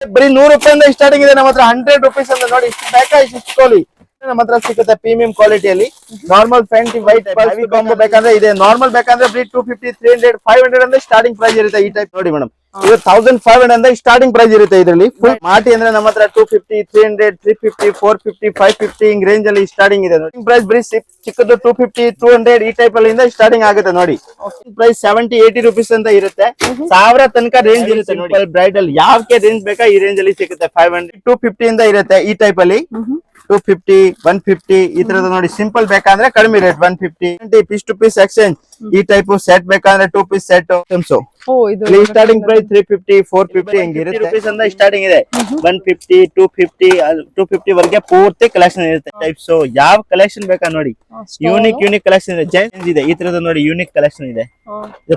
ಬರೀ 100 ರೂಪಾಯಿಂದ ಸ್ಟಾರ್ಟಿಂಗ್ ಇದೆ ನಮ್ಮ ಹತ್ರ. 100 ರೂಪೀಸ್ ಅಂತ ನೋಡಿ. ಇಷ್ಟು ಬೇಕಾ ಇಷ್ಟು ಕೋಲಿ ನಮ್ಮ ಹತ್ರ ಸಿಗುತ್ತೆ ಪ್ರೀಮಿಯಂ ಕ್ವಾಲಿಟಿಯಲ್ಲಿ. Normal fancy white heavy combo ಬೇಕಂದ್ರೆ ಇದೆ. ನಾರ್ಮಲ್ ಬೇಕಂದ್ರೆ ಬರೀ 250 300 500 ಅಂದ್ರೆ ಸ್ಟಾರ್ಟಿಂಗ್ ಪ್ರೈಸ್ ಇರುತ್ತೆ. ಈ ಟೈಪ್ ನೋಡಿ ಮೇಡಮ್, ಇದು 1500 ಅಂದ್ರೆ ಸ್ಟಾರ್ಟಿಂಗ್ ಪ್ರೈಸ್ ಇರುತ್ತೆ ಇದರಲ್ಲಿ. ಫುಲ್ ಮಾಟಿ ಅಂದ್ರೆ ನಮ್ಮ ಹತ್ರ 250 300 350 450 550 ಹಿಂಗ್ ರೇಂಜ್ ಅಲ್ಲಿ ಸ್ಟಾರ್ಟಿಂಗ್ ಇದೆ ನೋಡಿ. ಪ್ರೈಸ್ ಬರೀ ಚಿಕ್ಕದು 250 200 ಈ ಟೈಪ್ ಅಲ್ಲಿ ಸ್ಟಾರ್ಟಿಂಗ್ ಆಗುತ್ತೆ ನೋಡಿ. ಪ್ರೈಸ್ 70 80 ರೂಪೀಸ್ ಅಂತ ಇರುತ್ತೆ. 1000 ತನಕ ರೇಂಜ್ ಇರುತ್ತೆ ನೋಡಿ. ಬ್ರೈಡಲ್ ಯಾವಕ್ಕೆ ರೇಂಜ್ ಬೇಕಾ ಈ ರೇಂಜ್ ಅಲ್ಲಿ ಸಿಗುತ್ತೆ. 500 250 ಇಂದ ಇರುತ್ತೆ ಈ ಟೈಪ್ ಅಲ್ಲಿ. 250 150 ಈ ತರದ ನೋಡಿ. ಸಿಂಪಲ್ ಬೇಕಂದ್ರೆ ಕಡಿಮೆ rate 150 piece to piece exchange. ಈ ಟೈಪ್ ಸೆಟ್ ಬೇಕಂದ್ರೆ 2 ಪೀಸ್ ಸೆಟ್ ಸ್ಟಾರ್ಟಿಂಗ್ ಪ್ರೈಸ್ 350 450 ಹಿಂಗಿರುತ್ತೆ. ರೂಪೀಸ್ ಅಂತ ಸ್ಟಾರ್ಟಿಂಗ್ ಇದೆ. 150 250 ವರೆಗೆ ಪೂರ್ತಿ ಕಲೆಕ್ಷನ್ ಇರುತ್ತೆ. ಟೈಪ್ಸ್ ಯಾವ ಕಲೆಕ್ಷನ್ ಬೇಕಾ ನೋಡಿ. ಯೂನಿಕ್ ಕಲೆಕ್ಷನ್ ಇದೆ. ಜೈನ್ಸ್ ಇದೆ ಈ ತರದ ನೋಡಿ. ಯೂನಿಕ್ ಕಲೆಕ್ಷನ್ ಇದೆ.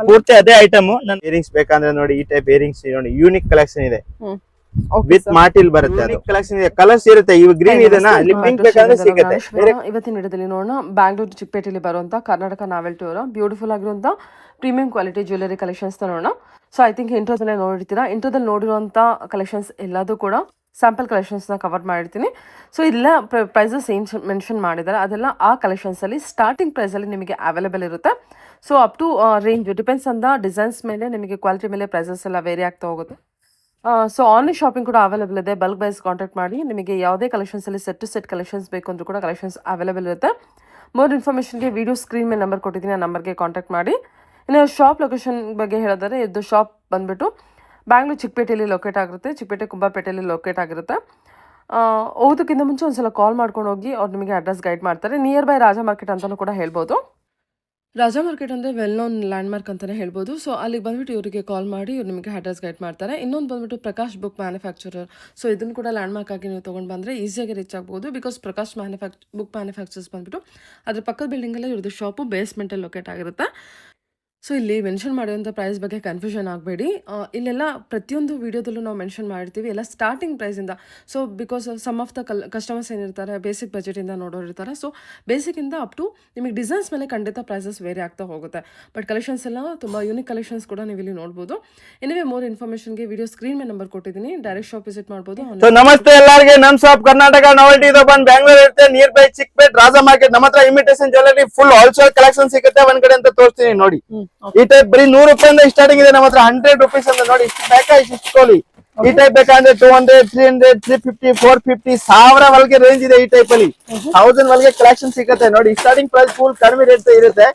ಪೂರ್ತಿ ಅದೇ ಐಟಮ್. ನನ್ ಇಯರಿಂಗ್ಸ್ ಬೇಕಂದ್ರೆ ನೋಡಿ ಈ ಟೈಪ್ ಇಯರಿಂಗ್ಸ್ ನೋಡಿ. ಯೂನಿಕ್ ಕಲೆಕ್ಷನ್ ಇದೆ. ವಿತ್ ಮಾಟಿಲ್ ಬರುತ್ತೆ. ಕಲೆಕ್ಷನ್ ಇದೆ. ಕಲರ್ಸ್ ಇರುತ್ತೆ. ಇವಾಗ ಗ್ರೀನ್ ಇದೆನಾ ಅಲ್ಲಿ ಪಿಂಕ್ ಬೇಕಂದ್ರೆ ಸಿಗುತ್ತೆ. ಇವತ್ತಿನ ವಿಡಿಯೋದಲ್ಲಿ ನೋಡೋಣ ಬ್ಯಾಂಗ್ಳೂರ್ ಚಿಕ್ಕಪೇಟೆಯಲ್ಲಿ ಬರುವಂತ ಕರ್ನಾಟಕ ನಾವೆಲ್ಟಿ ಅವರ ಬ್ಯೂಟಿಫುಲ್ ಆಗಿರುವಂತ ಪ್ರೀಮಿಯಂ ಕ್ವಾಲಿಟಿ ಜ್ಯುವೆಲರಿ ಕಲೆಕ್ಷನ್ಸ್ ನೋಡೋಣ. ಸೊ ಐ ಥಿಂಕ್ ಇಂಟ್ರೋದಲ್ಲೇ ನೋಡಿರ್ತೀರಾ. ಇಂಟ್ರೋದಲ್ಲಿ ನೋಡಿರುವಂತ ಕಲೆಕ್ಷನ್ಸ್ ಎಲ್ಲದೂ ಕೂಡ ಸ್ಯಾಂಪಲ್ ಕಲೆಕ್ಷನ್ಸ್ ನ ಕವರ್ ಮಾಡಿರ್ತೀನಿ. ಸೊ ಇಲ್ಲ ಪ್ರೈಸಸ್ ಏನ್ ಮೆನ್ಷನ್ ಮಾಡಿದ್ದಾರೆ ಅದೆಲ್ಲ ಆ ಕಲೆಕ್ಷನ್ಸ್ ಅಲ್ಲಿ ಸ್ಟಾರ್ಟಿಂಗ್ ಪ್ರೈಸ್ ಅಲ್ಲಿ ನಿಮಗೆ ಅವೈಲೇಬಲ್ ಇರುತ್ತೆ. So up to range depends on the designs ಮೇಲೆ ನಿಮಗೆ ಕ್ವಾಲಿಟಿ ಮೇಲೆ ಪ್ರೈಸಸ್ ಎಲ್ಲ ವೇರಿ ಆಗ್ತಾ ಹೋಗುತ್ತೆ. ಸೊ ಆನ್ಲೈನ್ ಶಾಪಿಂಗ್ ಕೂಡ ಅವೈಲೇಬಲ್ ಇದೆ. ಬಲ್ಕ್ ವೈಸ್ ಕಾಂಟ್ಯಾಕ್ಟ್ ಮಾಡಿ. ನಿಮಗೆ ಯಾವುದೇ ಕಲೆಕ್ಷನ್ಸಲ್ಲಿ ಸೆಟ್ ಟು ಸೆಟ್ ಕಲೆಕ್ಷನ್ಸ್ ಬೇಕು ಅಂದ್ರೂ ಕೂಡ ಕಲೆಕ್ಷನ್ಸ್ ಅವೈಲೇಬಲ್ ಇರುತ್ತೆ. ಮೋರ್ ಇನ್ಫಾರ್ಮೇಷನ್ಗೆ ವಿಡಿಯೋ ಸ್ಕ್ರೀನ್ ಮೇಲೆ ನಂಬರ್ ಕೊಟ್ಟಿದ್ದೀನಿ. ಆ ನಂಬರ್ಗೆ ಕಾಂಟ್ಯಾಕ್ಟ್ ಮಾಡಿ. ಇನ್ನು ಶಾಪ್ ಲೊಕೇಶನ್ ಬಗ್ಗೆ ಹೇಳಿದರೆ ಇದು ಶಾಪ್ ಬಂದುಬಿಟ್ಟು ಬ್ಯಾಂಗ್ಳೂರ್ ಚಿಕ್ಕಪೇಟೆಯಲ್ಲಿ ಲೊಕೇಟ್ ಆಗಿರುತ್ತೆ. ಚಿಕ್ಕಪೇಟೆ ಕುಂಬಾಪೇಟೆಯಲ್ಲಿ ಲೊಕೇಟ್ ಆಗಿರುತ್ತೆ. ಹೋಗೋದಕ್ಕಿಂತ ಮುಂಚೆ ಒಂದ್ಸಲ ಕಾಲ್ ಮಾಡ್ಕೊಂಡು ಹೋಗಿ ಅವ್ರು ನಿಮಗೆ ಅಡ್ರೆಸ್ ಗೈಡ್ ಮಾಡ್ತಾರೆ. ನಿಯರ್ ಬೈ ರಾಜ ಮಾರ್ಕೆಟ್ ಅಂತಲೂ ಕೂಡ ಹೇಳ್ಬೋದು. ರಾಜಾ ಮಾರ್ಕೆಟ್ ಅಂದರೆ ವೆಲ್ ನೋನ್ ಲ್ಯಾಂಡ್ಮಾರ್ಕ್ ಅಂತಲೇ ಹೇಳ್ಬೋದು. ಸೊ ಅಲ್ಲಿಗೆ ಬಂದುಬಿಟ್ಟು ಇವರಿಗೆ ಕಾಲ್ ಮಾಡಿ ಇವ್ರು ನಿಮಗೆ ಅಡ್ರೆಸ್ ಗೈಡ್ ಮಾಡ್ತಾರೆ. ಇನ್ನೊಂದು ಬಂದುಬಿಟ್ಟು ಪ್ರಕಾಶ್ ಬುಕ್ ಮ್ಯಾನುಫ್ಯಾಕ್ಚರರ್. ಸೊ ಇದನ್ನು ಕೂಡ ಲ್ಯಾಂಡ್ಮಾರ್ಕ್ ಆಗಿ ನೀವು ತೊಗೊಂಡು ಬಂದರೆ ಈಸಿಯಾಗಿ ರೀಚ್ ಆಗ್ಬೋದು. ಬಿಕಾಸ್ ಪ್ರಕಾಶ್ ಬುಕ್ ಮ್ಯಾನುಫ್ಯಾಕ್ಚರ್ಸ್ ಬಂದುಬಿಟ್ಟು ಅದ್ರ ಪಕ್ಕದ ಬಿಲ್ಡಿಂಗಲ್ಲೇ ಇವ್ರದ್ದು ಶಾಪು ಬೇಸ್ಮೆಂಟಲ್ಲಿ ಲೊಕೇಟ್ ಆಗಿರುತ್ತೆ. ಸೊ ಇಲ್ಲಿ ಮೆನ್ಷನ್ ಮಾಡಿರೋಂಥ ಪ್ರೈಸ್ ಬಗ್ಗೆ ಕನ್ಫ್ಯೂಷನ್ ಆಗಬೇಡಿ. ಇಲ್ಲೆಲ್ಲ ಪ್ರತಿಯೊಂದು ವೀಡಿಯೋದಲ್ಲೂ ನಾವು ಮೆನ್ಷನ್ ಮಾಡಿರ್ತೀವಿ ಎಲ್ಲ ಸ್ಟಾರ್ಟಿಂಗ್ ಪ್ರೈಸಿಂದ. So because some of the customers ಏನಿರ್ತಾರೆ ಬೇಸಿಕ್ ಬಜೆಟಿಂದ ನೋಡೋರು ಇರ್ತಾರೆ. ಸೊ ಬೇಸಿಕಿಂದ ಅಪ್ ಟು ನಿಮಗೆ ಡಿಸೈನ್ಸ್ ಮೇಲೆ ಖಂಡಿತ ಪ್ರೈಸಸ್ ವೇರಿ ಆಗ್ತಾ ಹೋಗುತ್ತೆ. ಬಟ್ ಕಲೆಕ್ಷನ್ಸ್ ಎಲ್ಲ ತುಂಬ ಯೂನಿಕ್ ಕಲೆಕ್ಷನ್ಸ್ ಕೂಡ ನೀವು ಇಲ್ಲಿ ನೋಡ್ಬೋದು. ಎನಿವೆ ಮೋರ್ ಇನ್ಫಾರ್ಮೇಷನ್ಗೆ ವಿಡಿಯೋ ಸ್ಕ್ರೀನ್ ಮೇಲೆ ನಂಬರ್ ಕೊಟ್ಟಿದ್ದೀನಿ. ಡೈರೆಕ್ಟ್ ಶಾಪ್ ವಿಸಿಟ್ ಮಾಡ್ಬೋದು. ನಮಸ್ತೆ ಎಲ್ಲರಿಗೆ. ನಮ್ ಶಾಪ್ ಕರ್ನಾಟಕ ನಾವೆಲ್ಟಿ ಬಂದು ಬ್ಯಾಂಗ್ಳೂರ್ ಇರುತ್ತೆ. Near by Chickpet Raja market. ನಮ್ಮ ಹತ್ರ imitation jewellery full wholesale collection ಸಿಗುತ್ತೆ. ಒಂದ್ ಕಡೆ ಅಂತ ತೋರಿಸ್ತೀನಿ ನೋಡಿ. ಈ ಟೈಪ್ ಬರೀ 100 ರೂಪಾಯಿಂದ ಸ್ಟಾರ್ಟಿಂಗ್ ಇದೆ ನಮ್ಮ ಹತ್ರ. 100 ರೂಪೀಸ್ ಅಂತ ನೋಡಿ. ಇಷ್ಟು ಬೇಕಾ ಇಷ್ಟು ಕೋಲಿ. ಈ ಟೈಪ್ ಬೇಕಂದ್ರೆ 200 300 350 450 1000 ಒಳಗೆ ರೇಂಜ್ ಇದೆ. ಈ ಟೈಪ್ ಅಲ್ಲಿ 1000 ಒಳಗೆ ಕಲೆಕ್ಷನ್ ಸಿಗುತ್ತೆ ನೋಡಿ. ಸ್ಟಾರ್ಟಿಂಗ್ ಪ್ರೈಸ್ ಫುಲ್ ಕಡಿಮೆ ರೇಟ್ ಇರುತ್ತೆ.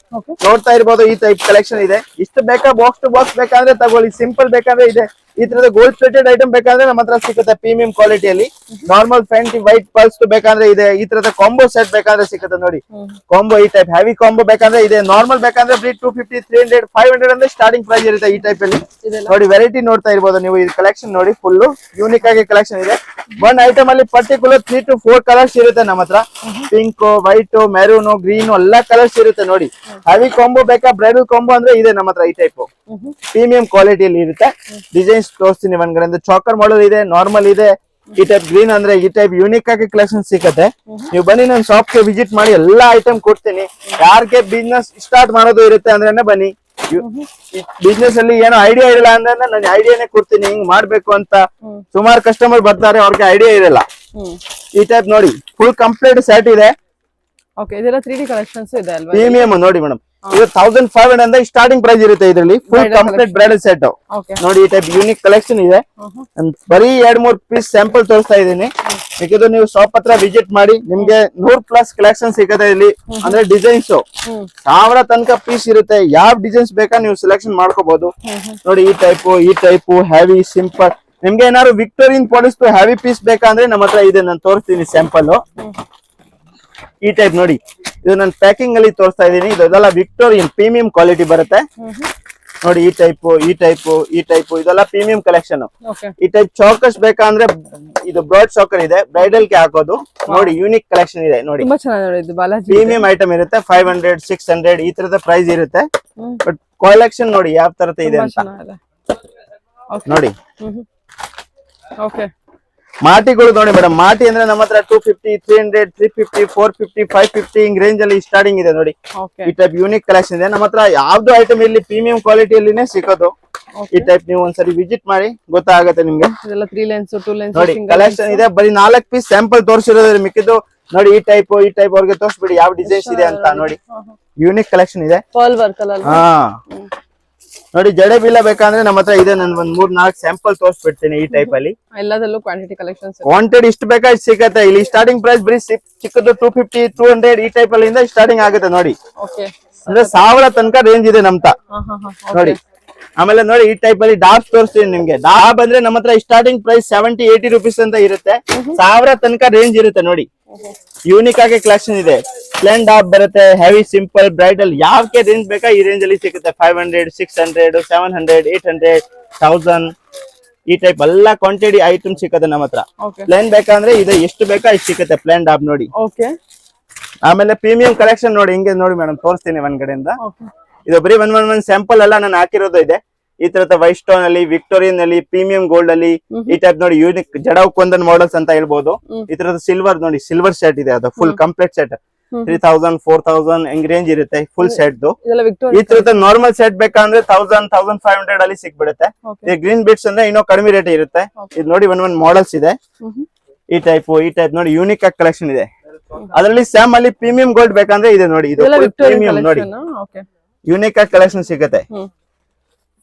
ನೋಡ್ತಾ ಇರ್ಬೋದು ಈ ಟೈಪ್ ಕಲೆಕ್ಷನ್ ಇದೆ. ಇಷ್ಟು ಬೇಕಾ ಬಾಕ್ಸ್ ಟು ಬಾಕ್ಸ್ ಬೇಕಂದ್ರೆ ತಗೊಳ್ಳಿ. ಸಿಂಪಲ್ ಬೇಕಂದ್ರೆ ಇದೆ. ಈ ತರದ ಗೋಲ್ಡ್ ಪ್ಲೇಟೆಡ್ ಐಟಮ್ ಬೇಕಂದ್ರೆ ನಮ್ಮ ಹತ್ರ ಸಿಗುತ್ತೆ ಪ್ರೀಮಿಯಂ ಕ್ವಾಲಿಟಿಯಲ್ಲಿ. ನಾರ್ಮಲ್ ಫ್ಯಾಂಟಿ ವೈಟ್ ಪರ್ಸ್ ಬೇಕಂದ್ರೆ ಇದೆ. ಈ ತರದ ಕಾಂಬೋ ಸೆಟ್ ಬೇಕಂದ್ರೆ ಸಿಗುತ್ತೆ ನೋಡಿ. ಕಾಂಬೋ ಈ ಟೈಪ್ ಹೆವಿ ಕಾಂಬೋ ಬೇಕಂದ್ರೆ ಇದೆ. ನಾರ್ಮಲ್ ಬೇಕಂದ್ರೆ ಬರೀ 250 300 500 ಅಂದ್ರೆ ಸ್ಟಾರ್ಟಿಂಗ್ ಪ್ರೈಸ್ ಇರುತ್ತೆ. ಈ ಟೈಪ್ ಅಲ್ಲಿ ನೋಡಿ ವೆರೈಟಿ ನೋಡ್ತಾ ಇರ್ಬೋದು ನೀವು. ಈ ಕಲೆಕ್ಷನ್ ನೋಡಿ ಫುಲ್ ಯೂನಿಕ್ ಆಗಿ ಕಲೆಕ್ಷನ್ ಇದೆ. ಒಂದ್ ಐಟಮ್ ಅಲ್ಲಿ ಪರ್ಟಿಕ್ಯುಲರ್ 3 to 4 ಕಲರ್ಸ್ ಇರುತ್ತೆ ನಮ್ಮ ಹತ್ರ. ಪಿಂಕ್ ವೈಟ್ ಮೆರೂನ್ ಗ್ರೀನ್ ಎಲ್ಲಾ ಕಲರ್ಸ್ ಇರುತ್ತೆ ನೋಡಿ. ಹೆವಿ ಕಾಂಬೋ ಬೇಕಾ ಬ್ರೈಡಲ್ ಕಾಂಬೋ ಅಂದ್ರೆ ಇದೆ ನಮ್ಮ ಹತ್ರ. ಈ ಟೈಪ್ ಪ್ರೀಮಿಯಂ ಕ್ವಾಲಿಟಿಯಲ್ಲಿ ಇರುತ್ತೆ. ಡಿಸೈನ್ಸ್ ತೋರಿಸ್ತೀನಿ ಒಂದ್ಗಡೆ. ಚಾಕರ್ ಮಾಡಲ್ ಇದೆ, ನಾರ್ಮಲ್ ಇದೆ. ಈ ಟೈಪ್ ಗ್ರೀನ್ ಅಂದ್ರೆ ಈ ಟೈಪ್ ಯೂನಿಕ್ ಆಗಿ ಕಲೆಕ್ಷನ್ ಸಿಗುತ್ತೆ. ನೀವು ಬನ್ನಿ ನನ್ನ ಶಾಪ್ ಗೆ ವಿಸಿಟ್ ಮಾಡಿ ಎಲ್ಲಾ ಐಟಮ್ ಕೊಡ್ತೀನಿ. ಯಾರಿಗೆ ಬಿಸ್ನೆಸ್ ಸ್ಟಾರ್ಟ್ ಮಾಡೋದು ಇರುತ್ತೆ ಅಂದ್ರೆ ಬನ್ನಿ. ಬಿಸ್ನೆಸ್ ಅಲ್ಲಿ ಏನೋ ಐಡಿಯಾ ಇರಲ್ಲ ಅಂದ್ರೆ ನಾನು ಐಡಿಯಾನೇ ಕೊಡ್ತೀನಿ. ಹಿಂಗ್ ಮಾಡ್ಬೇಕು ಅಂತ ಸುಮಾರು ಕಸ್ಟಮರ್ ಬರ್ತಾರೆ, ಅವ್ರಿಗೆ ಐಡಿಯಾ ಇರಲ್ಲ. ಈ ಟೈಪ್ ನೋಡಿ ಫುಲ್ ಕಂಪ್ಲೀಟ್ ಸೆಟ್ ಇದೆ. ಇದೆಲ್ಲ 3D ಕಲೆಕ್ಷನ್ಸ್ ಇದೆ ಅಲ್ವಾ. ಪ್ರೀಮಿಯಂ ನೋಡಿ ಮೇಡಮ್. ಇದು 1500 ಅಂತ ಸ್ಟಾರ್ಟಿಂಗ್ ಪ್ರೈಸ್ ಇರುತ್ತೆ. ಇದರಲ್ಲಿ ಫುಲ್ ಕಂಪ್ಲೀಟ್ ಬ್ರೈಡಲ್ ಸೆಟ್ ನೋಡಿ. ಈ ಟೈಪ್ ಯೂನಿಕ್ ಕಲೆಕ್ಷನ್ ಇದೆ. ಬರೀ 2-3 ಪೀಸ್ ಸ್ಯಾಂಪಲ್ ತೋರಿಸ್ತಾ ಇದ್ದೀನಿ. ಬೇಕಿದ್ರೆ ನೀವು ಶಾಪ್ ಹತ್ರ ವಿಸಿಟ್ ಮಾಡಿ. ನಿಮ್ಗೆ 100+ ಕಲೆಕ್ಷನ್ ಸಿಗುತ್ತೆ ಇಲ್ಲಿ. ಅಂದ್ರೆ ಡಿಸೈನ್ಸ್ 1000 ತನಕ ಪೀಸ್ ಇರುತ್ತೆ. ಯಾವ ಡಿಸೈನ್ಸ್ ಬೇಕಾ ನೀವು ಸೆಲೆಕ್ಷನ್ ಮಾಡ್ಕೋಬಹುದು ನೋಡಿ. ಈ ಟೈಪ್ ಹೆವಿ ಸಿಂಪಲ್. ನಿಮ್ಗೆ ಏನಾದ್ರು ವಿಕ್ಟೋರಿಯನ್ ಪಾಲಿಸ್ ಹೆವಿ ಪೀಸ್ ಬೇಕಂದ್ರೆ ನಮ್ಮ ಹತ್ರ ಇದೆ. ನಾನು ತೋರಿಸ್ತೀನಿ ಸ್ಯಾಂಪಲ್. ಈ ಟೈಪ್ ನೋಡಿ. ಇದು ನಾನು ಪ್ಯಾಕಿಂಗ್ ಅಲ್ಲಿ ತೋರಿಸ್ತಾ ಇದ್ದೀನಿ. ಇದೆಲ್ಲ ವಿಕ್ಟೋರಿಯನ್ ಪ್ರೀಮಿಯಂ ಕ್ವಾಲಿಟಿ ಬರುತ್ತೆ ನೋಡಿ. ಈ ಟೈಪ್ ಇದೆಲ್ಲ ಪ್ರೀಮಿಯಂ ಕಲೆಕ್ಷನ್. ಈ ಟೈಪ್ ಚಾಕರ್ಸ್ ಬೇಕಂದ್ರೆ ಇದು ಬ್ರಾಡ್ ಚಾಕರ್ ಇದೆ. ಬ್ರೈಡಲ್ ಗೆ ಹಾಕೋದು ನೋಡಿ. ಯೂನಿಕ್ ಕಲೆಕ್ಷನ್ ಇದೆ ನೋಡಿ. ಪ್ರೀಮಿಯಂ ಐಟಮ್ ಇರುತ್ತೆ. 500 600 ಈ ತರದ ಪ್ರೈಸ್ ಇರುತ್ತೆ. ಬಟ್ ಕಲೆಕ್ಷನ್ ನೋಡಿ ಯಾವ ತರದ ಇದೆ ಅಂತ ನೋಡಿ. ಮಾಟಿಗಳು ನೋಡಿ ಮೇಡಮ್. ಮಾಟಿ ಅಂದ್ರೆ ನಮ್ಮ ಹತ್ರ 250 300 350 450 550 ಹಿಂಗ್ ರೇಂಜ್ ಅಲ್ಲಿ ಸ್ಟಾರ್ಟಿಂಗ್ ಇದೆ ನೋಡಿ. ಈ ಟೈಪ್ ಯೂನಿಕ್ ಕಲೆಕ್ಷನ್ ಇದೆ ನಮ್ಮ ಹತ್ರ. ಯಾವ್ದು ಐಟಮ್ ಇಲ್ಲಿ ಪ್ರೀಮಿಯಂ ಕ್ವಾಲಿಟಿಯಲ್ಲಿನೇ ಸಿಗೋದು. ಈ ಟೈಪ್ ನೀವು ಒಂದ್ಸರಿ ವಿಸಿಟ್ ಮಾಡಿ ಗೊತ್ತಾಗತ್ತೆ ನಿಮ್ಗೆ. ಇದೆಲ್ಲ 3 ಲೈನ್ಸ್ 2 ಲೈನ್ಸ್ ನೋಡಿ ಕಲೆಕ್ಷನ್ ಇದೆ, ಬರೀ 4 ಪೀಸ್ ಸ್ಯಾಂಪಲ್ ತೋರಿಸಿರೋದ್ರಿ, ಮಿಕ್ಕಿದ್ದು ನೋಡಿ ಈ ಟೈಪ್ ಅವ್ರಿಗೆ ತೋರಿಸ್ಬಿಡಿ ಯಾವ ಡಿಸೈನ್ಸ್ ಇದೆ ಅಂತ. ನೋಡಿ ಯೂನಿಕ್ ಕಲೆಕ್ಷನ್ ಇದೆ, ಪರ್ಲ್ ವರ್ಕ್ ಅಲ್ಲ. ಹಾ ನೋಡಿ ಜಡೆ ಬೀಲ ಬೇಕಂದ್ರೆ ನಮ್ಮ ಹತ್ರ ಇದೆ, ನಾನು ಒಂದ್ 3-4 ಸ್ಯಾಂಪಲ್ ತೋರಿಸ್ಬಿಡ್ತೀನಿ ಈ ಟೈಪ್ ಅಲ್ಲಿ. ಎಲ್ಲದಲ್ಲೂ ಕ್ವಾಂಟಿಟಿ ಕಲೆಕ್ಷನ್ಸ್, ಕ್ವಾಂಟಿಟಿ ಇಷ್ಟು ಬೇಕಾ ಇಷ್ಟು ಸಿಗತ್ತೆ ಇಲ್ಲಿ. ಸ್ಟಾರ್ಟಿಂಗ್ ಪ್ರೈಸ್ ಬರೀ ಚಿಕ್ಕದು 250 200 ಈ ಟೈಪ್ ಅಲ್ಲಿ ಸ್ಟಾರ್ಟಿಂಗ್ ಆಗುತ್ತೆ ನೋಡಿ. ಓಕೆ, ಅಂದ್ರೆ 1000 ತನಕ ರೇಂಜ್ ಇದೆ ನಮ್ತ ನೋಡಿ. ಆಮೇಲೆ ನೋಡಿ ಈ ಟೈಪ್ ಅಲ್ಲಿ ಡಾಬ್ಸ್ ತೋರಿಸ್ತೀನಿ ನಿಮ್ಗೆ. ಡಾಬ್ ಅಂದ್ರೆ ನಮ್ಮ ಹತ್ರ ಸ್ಟಾರ್ಟಿಂಗ್ ಪ್ರೈಸ್ 70-80 ರುಪೀಸ್ ಅಂತ ಇರುತ್ತೆ, 1000 ತನಕ ರೇಂಜ್ ಇರುತ್ತೆ ನೋಡಿ. ಯೂನಿಕ್ ಆಗಿ ಕಲೆಕ್ಷನ್ ಇದೆ. ಪ್ಲೇನ್ ಡಾಬ್ ಬರುತ್ತೆ, ಹೆವಿ ಸಿಂಪಲ್ ಬ್ರೈಡಲ್, ಯಾವಕ್ಕೆ ರೇಂಜ್ ಬೇಕಾ ಈ ರೇಂಜ್ ಅಲ್ಲಿ ಸಿಗುತ್ತೆ. 500 600 700 800 1000 ಈ ಟೈಪ್ ಎಲ್ಲ ಕ್ವಾಂಟಿಟಿ ಐಟಮ್ ಸಿಗುತ್ತೆ ನಮ್ಮ ಹತ್ರ. ಪ್ಲೇನ್ ಬೇಕಂದ್ರೆ ಇದೆ, ಎಷ್ಟು ಬೇಕಾ ಇಷ್ಟು ಸಿಗುತ್ತೆ ಪ್ಲೇನ್ ಡಾಬ್ ನೋಡಿ. ಆಮೇಲೆ ಪ್ರೀಮಿಯಂ ಕಲೆಕ್ಷನ್ ನೋಡಿ, ಹಿಂಗೆ ನೋಡಿ ಮೇಡಮ್ ತೋರಿಸ್ತೀನಿ ಒಂದ್ ಕಡೆಯಿಂದ. ಇದು ಬರೀ ಒಂದ್ ಸ್ಯಾಂಪಲ್ ಎಲ್ಲ ನಾನು ಹಾಕಿರೋದು ಇದೆ. ಈ ತರದ ವೈಟ್ ಸ್ಟೋನ್ ಅಲ್ಲಿ, ವಿಕ್ಟೋರಿಯನ್ ಅಲ್ಲಿ, ಪ್ರೀಮಿಯಂ ಗೋಲ್ಡ್ ಅಲ್ಲಿ ಈ ಟೈಪ್ ನೋಡಿ ಯೂನಿಕ್ ಜಡಾವ್ ಕೊಂದನ್ ಮಾಡೆಲ್ಸ್ ಅಂತ ಹೇಳ್ಬೋದು. ಈ ತರದ ಸಿಲ್ವರ್ ನೋಡಿ, ಸಿಲ್ವರ್ ಸೆಟ್ ಇದೆ, ಅದು ಫುಲ್ ಕಂಪ್ಲೀಟ್ ಸೆಟ್ 3000 4000 ಹೆಂಗ್ ರೇಂಜ್ ಇರುತ್ತೆ ಫುಲ್ ಸೆಟ್. ಈ ತರದ ನಾರ್ಮಲ್ ಸೆಟ್ ಬೇಕಂದ್ರೆ 1000 1500 ಅಲ್ಲಿ ಸಿಕ್ಬಿಡುತ್ತೆ. ಗ್ರೀನ್ ಬಿಟ್ಸ್ ಅಂದ್ರೆ ಇನ್ನೂ ಕಡಿಮೆ ರೇಟ್ ಇರುತ್ತೆ. ಇದು ನೋಡಿ ಒಂದ್ ಮಾಡೆಲ್ಸ್ ಇದೆ ಈ ಟೈಪ್ ನೋಡಿ ಯೂನಿಕ್ ಆಗಿ ಕಲೆಕ್ಷನ್ ಇದೆ. ಅದರಲ್ಲಿ ಸ್ಯಾಮ್ ಅಲ್ಲಿ ಪ್ರೀಮಿಯಂ ಗೋಲ್ಡ್ ಬೇಕಂದ್ರೆ ಇದೆ ನೋಡಿ, ಇದು ಪ್ರೀಮಿಯಂ ನೋಡಿ ಯೂನಿಕ್ ಆಗಿ ಕಲೆಕ್ಷನ್ ಸಿಗುತ್ತೆ.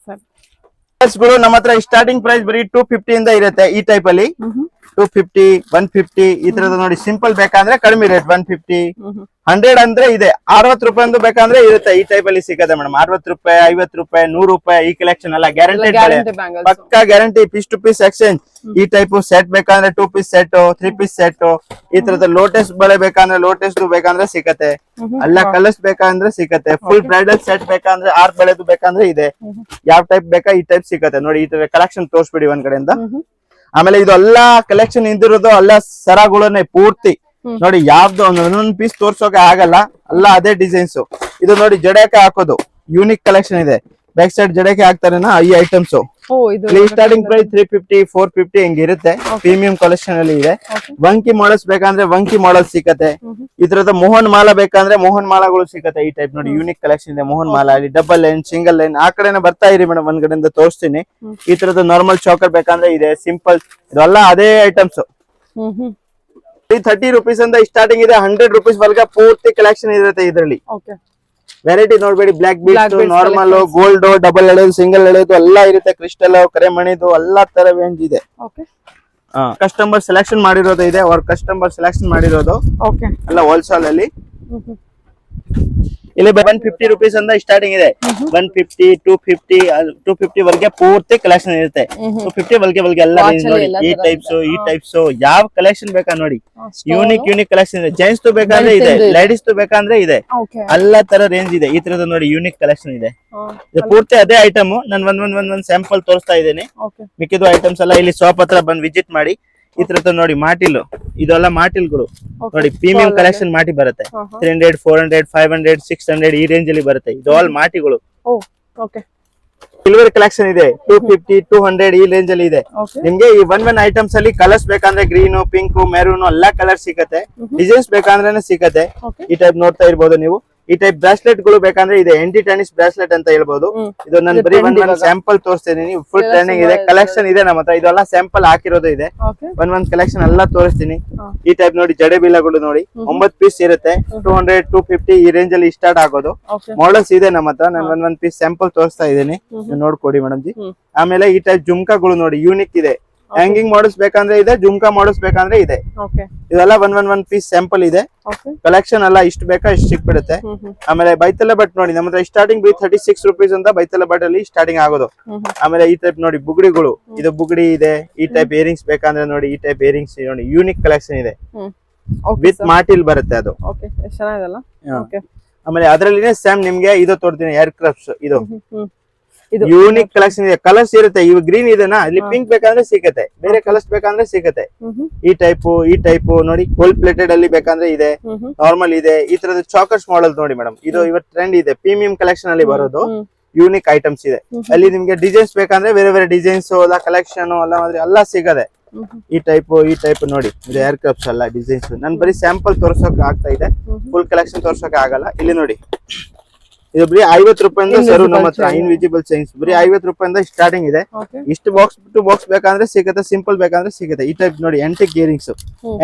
ಗಳು ನಮ್ಮ ಹತ್ರ ಸ್ಟಾರ್ಟಿಂಗ್ ಪ್ರೈಸ್ ಬರೀ 250 ಇಂದ ಇರುತ್ತೆ ಈ ಟೈಪ್ ಅಲ್ಲಿ. 250 150 ಈ ತರದ ನೋಡಿ. ಸಿಂಪಲ್ ಬೇಕಂದ್ರೆ ಕಡಿಮೆ ರೇಟ್ 150 100 ಅಂದ್ರೆ ಇದೆ. 60 ರೂಪಾಯಿ ಬೇಕಂದ್ರೆ ಇರುತ್ತೆ ಈ ಟೈಪ್ ಅಲ್ಲಿ ಸಿಗುತ್ತೆ ಮೇಡಮ್. 60 ರೂಪಾಯಿ 50 ರೂಪಾಯಿ 100 ರೂಪಾಯಿ ಈ ಕಲೆಕ್ಷನ್ ಎಲ್ಲ ಗ್ಯಾರಂಟೆಡ್ ಪಕ್ಕಾ guarantee. Piece to piece exchange. ಈ ಟೈಪ್ ಸೆಟ್ ಬೇಕಂದ್ರೆ 2 ಪೀಸ್ ಸೆಟ್ 3 ಪೀಸ್ ಸೆಟ್. ಈ ತರದ ಲೋಟಸ್ ಬಳೆ ಬೇಕಂದ್ರೆ ಲೋಟಸ್ ಬೇಕಂದ್ರೆ ಸಿಗತ್ತೆ. ಎಲ್ಲ ಕಲರ್ಸ್ ಬೇಕಂದ್ರೆ ಸಿಗತ್ತೆ. ಫುಲ್ ಬ್ರೈಡಲ್ ಸೆಟ್ ಬೇಕಂದ್ರೆ 6 ಬಳೆದು ಬೇಕಂದ್ರೆ ಇದೆ. ಯಾವ ಟೈಪ್ ಬೇಕಾ ಈ ಟೈಪ್ ಸಿಗತ್ತೆ ನೋಡಿ. ಈ ತರ ಕಲೆಕ್ಷನ್ ತೋರಿಸ್ಬಿಡಿ ಒಂದ್ ಕಡೆಯಿಂದ. ಆಮೇಲೆ ಇದು ಎಲ್ಲಾ ಕಲೆಕ್ಷನ್ ಇದ್ದಿರೋದು ಎಲ್ಲ ಸರಗಳನ್ನೇ ಪೂರ್ತಿ ನೋಡಿ. ಯಾವ್ದು ಒಂದೊಂದ್ ಪೀಸ್ ತೋರ್ಸೋಕೆ ಆಗಲ್ಲ, ಎಲ್ಲ ಅದೇ ಡಿಸೈನ್ಸ್. ಇದು ನೋಡಿ ಜಡೆಕೆ ಹಾಕೋದು ಯೂನಿಕ್ ಕಲೆಕ್ಷನ್ ಇದೆ. ಬ್ಯಾಕ್ ಸೈಡ್ ಜಡೆಕೆ ಹಾಕ್ತಾರೇನಾ ಈ ಐಟಮ್ಸ್. ಸ್ಟಾರ್ಟಿಂಗ್ ಪ್ರೈಸ್ 350 450 ಹಿಂಗಿರುತ್ತೆ. ಪ್ರೀಮಿಯಂ ಕಲೆಕ್ಷನ್ ಅಲ್ಲಿ ಇದೆ. ವಂಕಿ ಮಾಡಲ್ಸ್ ಬೇಕಂದ್ರೆ ವಂಕಿ ಮಾಡಲ್ಸ್ ಸಿಗತ್ತೆ. ಈ ತರದ ಮೋಹನ್ ಮಾಲಾ ಬೇಕಂದ್ರೆ ಮೋಹನ್ ಮಾಲಾಗಳು ಸಿಗತ್ತೆ ಈ ಟೈಪ್ ನೋಡಿ. ಯೂನಿಕ್ ಕಲೆಕ್ಷನ್ ಇದೆ. ಮೋಹನ್ ಮಾಲಾ ಅಲ್ಲಿ ಡಬಲ್ ಲೈನ್ ಸಿಂಗಲ್ ಲೈನ್ ಆ ಕಡೆನೆ ಬರ್ತಾ ಇರಿ ಮೇಡಮ್, ಒಂದ್ ಕಡೆಯಿಂದ ತೋರಿಸ್ತೀನಿ. ಈ ತರದ ನಾರ್ಮಲ್ ಚೌಕರ್ ಬೇಕಂದ್ರೆ ಇದೆ. ಸಿಂಪಲ್ ಇದೆಲ್ಲ ಅದೇ ಐಟಮ್ಸ್. 30 ರುಪೀಸ್ ಅಂತ ಸ್ಟಾರ್ಟಿಂಗ್ ಇದೆ. 100 ರುಪೀಸ್ ವರ್ಗ ಪೂರ್ತಿ ಕಲೆಕ್ಷನ್ ಇರುತ್ತೆ ಇದರಲ್ಲಿ. ವೆರೈಟಿ ನೋಡ್ಬೇಡಿ. Black beads, normal, gold, double ಎಳೆದು, ಸಿಂಗಲ್ ಎಳೆದು ಎಲ್ಲ ಇರುತ್ತೆ. ಕ್ರಿಸ್ಟಲ್, ಕರೆಮಣಿದು ಎಲ್ಲಾ ತರ ರೇಂಜ್ ಇದೆ. ಕಸ್ಟಮರ್ ಸೆಲೆಕ್ಷನ್ ಮಾಡಿರೋದು ಇದೆ. ಅವ್ರ ಕಸ್ಟಮರ್ ಸೆಲೆಕ್ಷನ್ ಮಾಡಿರೋದು ಎಲ್ಲ ಹೋಲ್ಸೇಲ್ ಅಲ್ಲಿ. ಇಲ್ಲಿ 150 ರುಪೀಸ್ ಅಂತ ಸ್ಟಾರ್ಟಿಂಗ್ ಇದೆ. 150 250 ವರೆಗೆ ಪೂರ್ತಿ ಕಲೆಕ್ಷನ್ ಇರುತ್ತೆ. 250 ವರೆಗೆ ಎಲ್ಲ ನೋಡಿ. ಈ ಟೈಪ್ಸ್ ಯಾವ ಕಲೆಕ್ಷನ್ ಬೇಕಾ ನೋಡಿ. ಯೂನಿಕ್ ಕಲೆಕ್ಷನ್ ಇದೆ. ಜೆಂಟ್ಸ್ ತು ಬೇಕಂದ್ರೆ ಇದೆ, ಲೇಡೀಸ್ ತು ಬೇಕಂದ್ರೆ ಇದೆ. ಎಲ್ಲ ತರ ರೇಂಜ್ ಇದೆ. ಈ ತರದ ನೋಡಿ ಯೂನಿಕ್ ಕಲೆಕ್ಷನ್ ಇದೆ. ಪೂರ್ತಿ ಅದೇ ಐಟಮ್. ನಾನು ಒಂದ್ ಸ್ಯಾಂಪಲ್ ತೋರಿಸ್ತಾ ಇದ್ದೇನೆ. ಮಿಕ್ಕಿದ ಐಟಮ್ಸ್ ಎಲ್ಲ ಇಲ್ಲಿ ಶಾಪ್ ಹತ್ರ ಬಂದ್ ವಿಸಿಟ್ ಮಾಡಿ. ಈ ತರದ ನೋಡಿ ಮಾಟಿಲ್, ಇದೆಲ್ಲ ಮಾಟಿಲ್ಗಳು ನೋಡಿ. ಪ್ರೀಮಿಯಂ ಕಲೆಕ್ಷನ್ ಮಾಟಿ ಬರುತ್ತೆ. 300 400 500 600 ಈ ರೇಂಜ್ ಅಲ್ಲಿ ಬರುತ್ತೆ. ಇದು ಆಲ್ ಮಾಟಿಗಳು. ಸಿಲ್ವರ್ ಕಲೆಕ್ಷನ್ ಇದೆ. 250 200 ಈ ರೇಂಜ್ ಅಲ್ಲಿ ಇದೆ. ನಿಮ್ಗೆ ಈ ಒನ್ ಐಟಮ್ಸ್ ಅಲ್ಲಿ ಕಲರ್ಸ್ ಬೇಕಂದ್ರೆ ಗ್ರೀನ್, ಪಿಂಕ್, ಮೆರೂನ್ ಎಲ್ಲಾ ಕಲರ್ ಸಿಗತ್ತೆ. ಡಿಸೈನ್ಸ್ ಬೇಕಂದ್ರೆ ಸಿಗತ್ತೆ. ಈ ಟೈಪ್ ನೋಡ್ತಾ ಇರ್ಬೋದು ನೀವು. ಈ ಟೈಪ್ ಬ್ರಾಸ್ಲೆಟ್ ಗಳು ಬೇಕಂದ್ರೆ ಇದೆ. ಎಂಟಿ ಟೆನಿಸ್ ಬ್ರಾಸ್ಲೆಟ್ ಅಂತ ಹೇಳ್ಬೋದು. ಇದು ನಾನು ಬರೀ ಒಂದ್ ಸ್ಯಾಂಪಲ್ ತೋರಿಸ್ತೀನಿ. ಫುಲ್ ಟ್ರೆಂಡಿಂಗ್ ಇದೆ. ಕಲೆಕ್ಷನ್ ಇದೆ ನಮ್ಮ ಹತ್ರ. ಇದೆಲ್ಲ ಸ್ಯಾಂಪಲ್ ಹಾಕಿರೋದು ಇದೆ. ಒಂದ್ ಕಲೆಕ್ಷನ್ ಎಲ್ಲ ತೋರಿಸ್ತೀನಿ. ಈ ಟೈಪ್ ನೋಡಿ ಜಡೆ ಬೀಲಗಳು ನೋಡಿ. 9 ಪೀಸ್ ಇರುತ್ತೆ. 200 250 ಈ ರೇಂಜ್ ಅಲ್ಲಿ ಸ್ಟಾರ್ಟ್ ಆಗೋದು ಮಾಡೆಲ್ಸ್ ಇದೆ ನಮ್ಮ ಹತ್ರ. ನಾನು ಒಂದ್ ಪೀಸ್ ಸ್ಯಾಂಪಲ್ ತೋರಿಸ್ತಾ ಇದ್ದೀನಿ, ನೋಡ್ಕೊಡಿ ಮೇಡಮ್ ಜಿ. ಆಮೇಲೆ ಈ ಟೈಪ್ ಜುಮ್ಕಾಗಳು ನೋಡಿ ಯೂನಿಕ್ ಇದೆ. ಹ್ಯಾಂಗಿಂಗ್ ಮಾಡಲ್ಸ್ ಬೇಕಂದ್ರೆ ಇದೆ, ಜುಮ್ಕಾ ಮಾಡಲ್ಸ್ ಬೇಕಂದ್ರೆ ಇದೆ. ಇದೆಲ್ಲ ಒಂದ್ ಪೀಸ್ ಸ್ಯಾಂಪಲ್ ಇದೆ. ಕಲೆಕ್ಷನ್ ಎಲ್ಲ ಇಷ್ಟು ಬೇಕಾ ಇಷ್ಟು ಸಿಕ್ಬಿಡುತ್ತೆ. ಆಮೇಲೆ ಬೈತಲ್ಲ ಬಟ್ ನೋಡಿ ನಮ್ಮ ಹತ್ರ ಸ್ಟಾರ್ಟಿಂಗ್ 36 ರುಪೀಸ್ ಅಂತ ಬೈತಲ್ಲ ಬಟ್ ಅಲ್ಲಿ ಸ್ಟಾರ್ಟಿಂಗ್ ಆಗೋದು. ಆಮೇಲೆ ಈ ಟೈಪ್ ನೋಡಿ ಬುಗುಡಿಗಳು. ಇದು ಬುಗುಡಿ ಇದೆ. ಈ ಟೈಪ್ ಇಯರಿಂಗ್ಸ್ ಬೇಕಂದ್ರೆ ನೋಡಿ. ಈ ಟೈಪ್ ಇಯರಿಂಗ್ಸ್ ನೋಡಿ ಯೂನಿಕ್ ಕಲೆಕ್ಷನ್ ಇದೆ. ವಿತ್ ಮಾಟಿಲ್ ಬರುತ್ತೆ ಅದು. ಆಮೇಲೆ ಅದ್ರಲ್ಲಿನೇ ಸ್ಯಾಮ್ ನಿಮ್ಗೆ ಇದು ತೋರ್ತೀನಿ ಏರ್ ಕ್ರಾಫ್ಟ್ಸ್. ಇದು ಯೂನಿಕ್ ಕಲೆಕ್ಷನ್ ಇದೆ. ಕಲರ್ಸ್ ಇರುತ್ತೆ. ಇವ್ ಗ್ರೀನ್ ಇದೆನಾ, ಇಲ್ಲಿ ಪಿಂಕ್ ಬೇಕಂದ್ರೆ ಸಿಗತ್ತೆ. ಬೇರೆ ಕಲರ್ಸ್ ಬೇಕಂದ್ರೆ ಸಿಗತ್ತೆ. ಈ ಟೈಪ್ ನೋಡಿ. ಗೋಲ್ಡ್ ಪ್ಲೇಟೆಡ್ ಅಲ್ಲಿ ಬೇಕಂದ್ರೆ ಇದೆ, ನಾರ್ಮಲ್ ಇದೆ. ಈ ತರದ ಚಾಕರ್ಸ್ ಮಾಡೆಲ್ ನೋಡಿ ಮೇಡಮ್. ಇದು ಇವತ್ತು ಟ್ರೆಂಡ್ ಇದೆ. ಪ್ರೀಮಿಯಂ ಕಲೆಕ್ಷನ್ ಅಲ್ಲಿ ಬರೋದು ಯೂನಿಕ್ ಐಟಮ್ಸ್ ಇದೆ. ಅಲ್ಲಿ ನಿಮ್ಗೆ ಡಿಸೈನ್ಸ್ ಬೇಕಂದ್ರೆ ಬೇರೆ ಬೇರೆ ಡಿಸೈನ್ಸ್ ಎಲ್ಲ ಕಲೆಕ್ಷನ್ ಎಲ್ಲ ಸಿಗದೆ. ಈ ಟೈಪ್ ನೋಡಿ. ಇದು ಏರ್ ಕ್ರಾಫ್ಟ್ಸ್ ಎಲ್ಲ ಡಿಸೈನ್ಸ್. ನಾನು ಬರೀ ಸ್ಯಾಂಪಲ್ ತೋರ್ಸೋಕೆ ಆಗ್ತಾ ಇದೆ. ಫುಲ್ ಕಲೆಕ್ಷನ್ ತೋರ್ಸೋಕೆ ಆಗಲ್ಲ. ಇಲ್ಲಿ ನೋಡಿ ಇದು ಬರೀ 50 ರೂಪಾಯಿಂದ ಸರು ನಮ್ಮ ಹತ್ರ chain. ಇನ್ವಿಜಿಬಲ್ ಚೈನ್ಸ್ ಬರೀ 50 ರೂಪಾಯಿಂದ ಸ್ಟಾರ್ಟಿಂಗ್ ಇದೆ. ಓಕೆ ಇಷ್ಟು ಬಾಕ್ಸ್ ಟು ಬಾಕ್ಸ್ ಬೇಕಂದ್ರೆ ಸಿಗುತ್ತೆ, ಸಿಂಪಲ್ ಬೇಕಂದ್ರೆ ಸಿಗುತ್ತೆ. ಈ ಟೈಪ್ ನೋಡಿ antique earrings.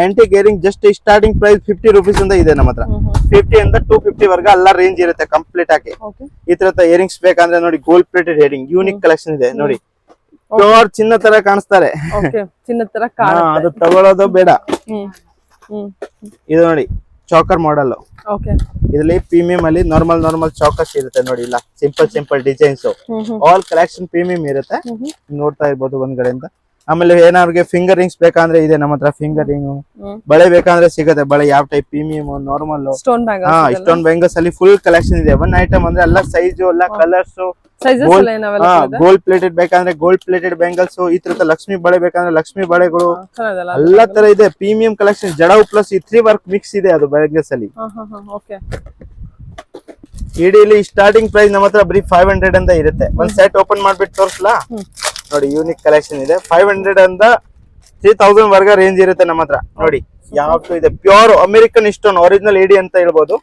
Antique earring just starting price 50 rupees ಇಂದ ಇದೆ ನಮ್ಮ ಹತ್ರ. 50 ಇಂದ 250 ವರ್ಗ ಎಲ್ಲ ರೇಂಜ್ ಇರುತ್ತೆ ಕಂಪ್ಲೀಟ್ ಆಗಿ. ಓಕೆ ಈ ತರ ಇಯರಿಂಗ್ಸ್ ಬೇಕಂದ್ರೆ ನೋಡಿ gold plated earring unique collection ಇದೆ ನೋಡಿ. ಪ್ಯೂರ್ ಚಿನ್ನ ತರ ಕಾಣಿಸ್ತಾರೆ. ಓಕೆ ಚಿನ್ನದ ತರ ಅದು ತಗೊಳ್ಳೋದು ಬೇಡ. ಹ್ಮ್ ಇದು ನೋಡಿ ಚೌಕರ್ ಮಾಡೆಲ್. ಓಕೆ ಇದರಲ್ಲಿ ಪ್ರೀಮಿಯಂ ಅಲ್ಲಿ ನಾರ್ಮಲ್ ಚೌಕಸ್ ಇರುತ್ತೆ ನೋಡಿ. ಇಲ್ಲ simple designs all collection premium ಇರುತ್ತೆ. ನೋಡ್ತಾ ಇರ್ಬೋದು ಒಂದ್ಗಡೆಯಿಂದ. ಆಮೇಲೆ ಏನಾರ್ಗೆ ಫಿಂಗರ್ ರಿಂಗ್ಸ್ ಬೇಕಂದ್ರೆ ಇದೆ ನಮ್ಮ ಹತ್ರ. ಫಿಂಗರ್ ರಿಂಗ್ ಬಳೆ ಬೇಕಂದ್ರೆ ಸಿಗುತ್ತೆ. ಬಳೆ ಯಾವ type premium normal stone bangles ಇಷ್ಟೊಂದು ಬ್ಯಾಂಗಲ್ಸ್ ಅಲ್ಲಿ ಫುಲ್ ಕಲೆಕ್ಷನ್ ಇದೆ. ಒನ್ ಐಟಮ್ ಅಂದ್ರೆ ಎಲ್ಲ ಸೈಜ್ ಎಲ್ಲ ಕಲರ್ಸ್ ಸೈಜಸ್ ಎಲ್ಲ ಏನಾವೆಲ್ಲ ಗೋಲ್ಡ್ ಪ್ಲೇಟೆಡ್ ಬೇಕಂದ್ರೆ ಗೋಲ್ಡ್ ಪ್ಲೇಟೆಡ್ ಬ್ಯಾಂಗಲ್ಸ್. ಈ ತರದ ಲಕ್ಷ್ಮಿ ಬಳೆ ಬೇಕಂದ್ರೆ ಲಕ್ಷ್ಮಿ ಬಳೆಗಳು ಚೆನ್ನಾಗಲ್ಲ ಎಲ್ಲಾ ತರ ಇದೆ. ಪ್ರೀಮಿಯಂ ಕಲೆಕ್ಷನ್ ಜಡಾವ್ ಪ್ಲಸ್ ಈ 3 ವರ್ಕ್ ಮಿಕ್ಸ್ ಇದೆ ಅದು ಬ್ಯಾಂಗಲ್ಸ್ ಅಲ್ಲಿ. ಓಕೆ ಇಡೀಲಿ ಸ್ಟಾರ್ಟಿಂಗ್ ಪ್ರೈಸ್ ನಮ್ಮ ಹತ್ರ ಬರೀ 500 ಅಂತ ಇರುತ್ತೆ. ಒಂದ್ ಸೆಟ್ ಓಪನ್ ಮಾಡ್ಬಿಟ್ಟು ತೋರ್ಸ್ಲಾ ನೋಡಿ. ಯೂನಿಕ್ ಕಲೆಕ್ಷನ್ ಇದೆ. 500 ಅಂತ 3000 ವರ್ಗ ರೇಂಜ್ ಇರುತ್ತೆ ನಮ್ಮ ಹತ್ರ ನೋಡಿ. ಯಾವ್ದು ಇದೆ ಪ್ಯೂರ್ ಅಮೆರಿಕನ್ ಸ್ಟೋನ್ ಒರಿಜಿನಲ್ ಎಡಿ ಅಂತ ಹೇಳ್ಬೋದು.